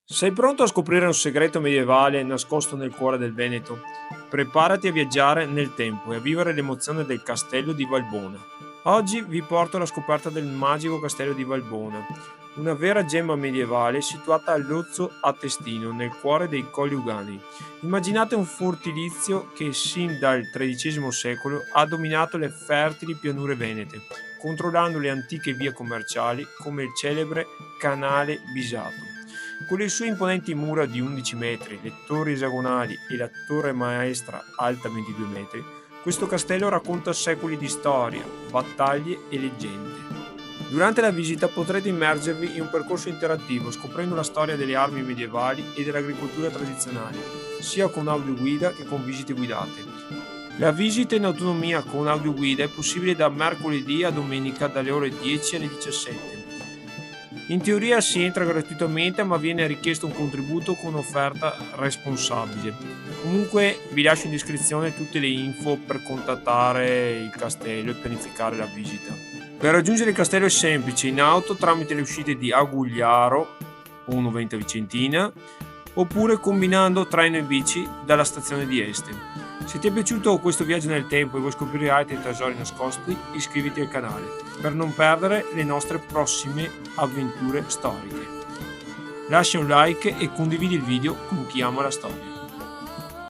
Sei pronto a scoprire un segreto medievale nascosto nel cuore del Veneto? Preparati a viaggiare nel tempo e a vivere l'emozione del castello di Valbona. Oggi vi porto alla scoperta del magico castello di Valbona, una vera gemma medievale situata a Lozzo a Testino, nel cuore dei Colli Ugani. Immaginate un fortilizio che sin dal XIII secolo ha dominato le fertili pianure venete, controllando le antiche vie commerciali come il celebre Canale Bisato. Con le sue imponenti mura di 11 metri, le torri esagonali e la torre maestra alta 22 metri, questo castello racconta secoli di storia, battaglie e leggende. Durante la visita potrete immergervi in un percorso interattivo scoprendo la storia delle armi medievali e dell'agricoltura tradizionale, sia con audioguida che con visite guidate. La visita in autonomia con audioguida è possibile da mercoledì a domenica dalle ore 10 alle 17. In teoria si entra gratuitamente, ma viene richiesto un contributo con offerta responsabile. Comunque vi lascio in descrizione tutte le info per contattare il castello e pianificare la visita. Per raggiungere il castello è semplice, in auto tramite le uscite di Agugliaro, 1,20 Vicentina, oppure combinando treno e bici dalla stazione di Este. Se ti è piaciuto questo viaggio nel tempo e vuoi scoprire altri tesori nascosti, iscriviti al canale per non perdere le nostre prossime avventure storiche. Lascia un like e condividi il video con chi ama la storia.